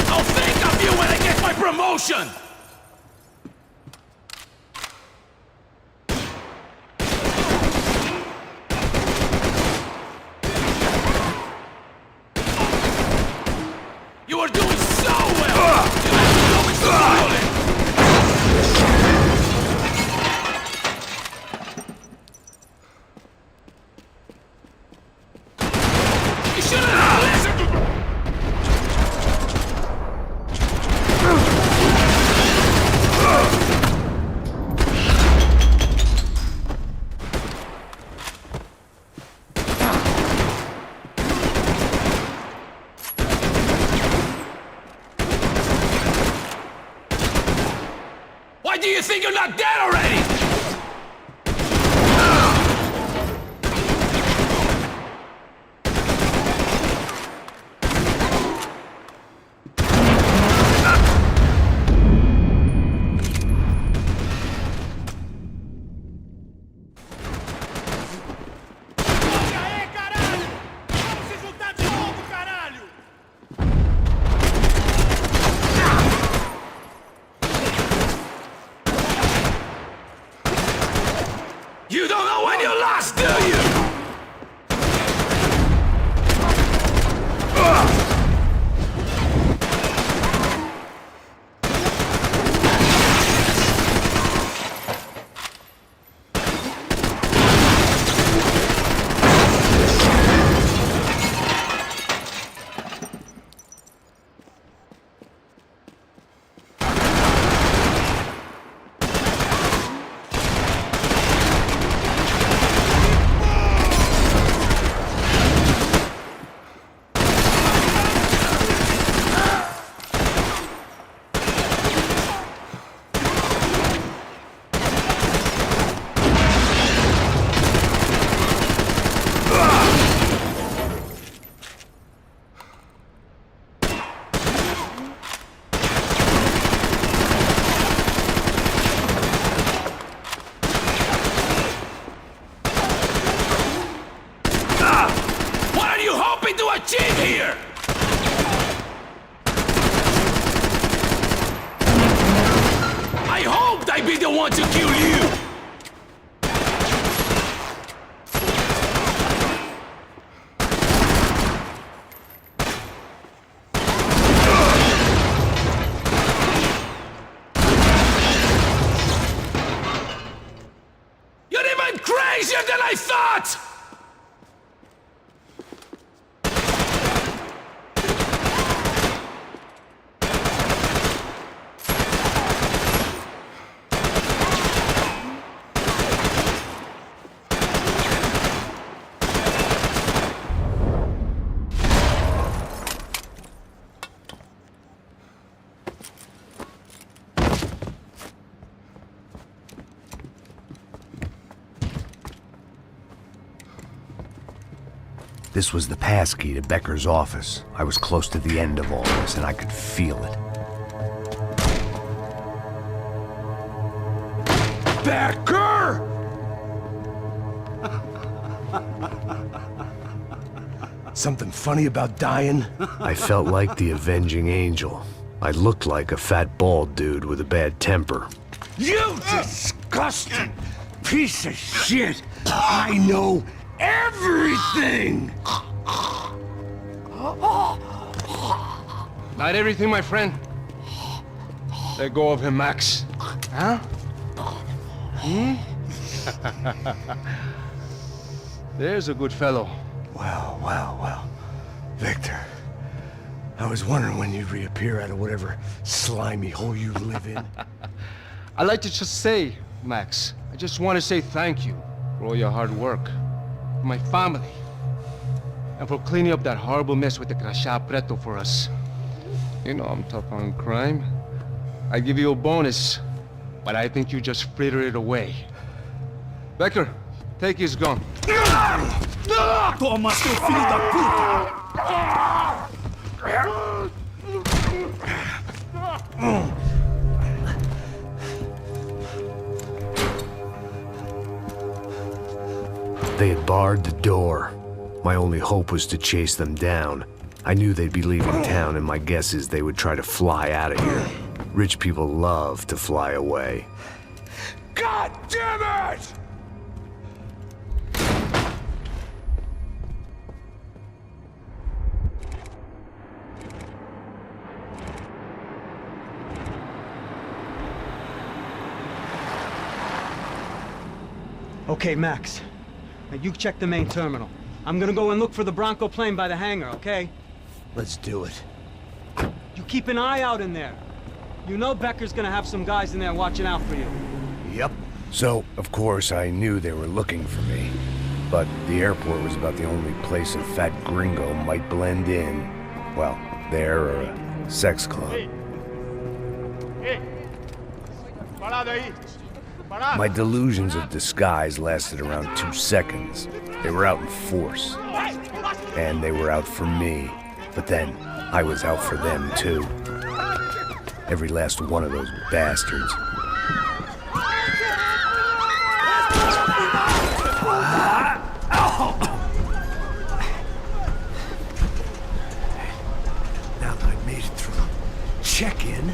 I'll think of you when I get my promotion! You are doing so well! You have to go into violence! You shouldn't have listened to... Why do you think you're not dead already? E aí, caralho! Vamos se juntar de novo, caralho! You don't know when you lost, do you? be the one to kill you! You're even crazier than I thought! This was the passkey to Becker's office. I was close to the end of all this, and I could feel it. Becker! Something funny about dying? I felt like the avenging angel. I looked like a fat bald dude with a bad temper. You disgusting piece of shit! I know everything! Not everything, my friend. Let go of him, Max. Huh? There's a good fellow. Well. Victor, I was wondering when you'd reappear out of whatever slimy hole you live in. I'd like to just say, Max, I just want to say thank you for all your hard work, for my family, and for cleaning up that horrible mess with the Crachá Preto for us. You know I'm tough on crime. I give you a bonus, but I think you just frittered it away. Becker, take his gun. Toma, seu filho da puta! They had barred the door. My only hope was to chase them down. I knew they'd be leaving town, and my guess is they would try to fly out of here. Rich people love to fly away. God damn it! Okay, Max. Now you check the main terminal. I'm gonna go and look for the Bronco plane by the hangar, okay? Let's do it. You keep an eye out in there. You know Becker's gonna have some guys in there watching out for you. Yep. So, of course, I knew they were looking for me. But the airport was about the only place a fat gringo might blend in. Well, there or a sex club. Parado aí! My delusions of disguise lasted around 2 seconds. They were out in force. And they were out for me. But then, I was out for them, too. Every last one of those bastards. Now that I made it through check-in,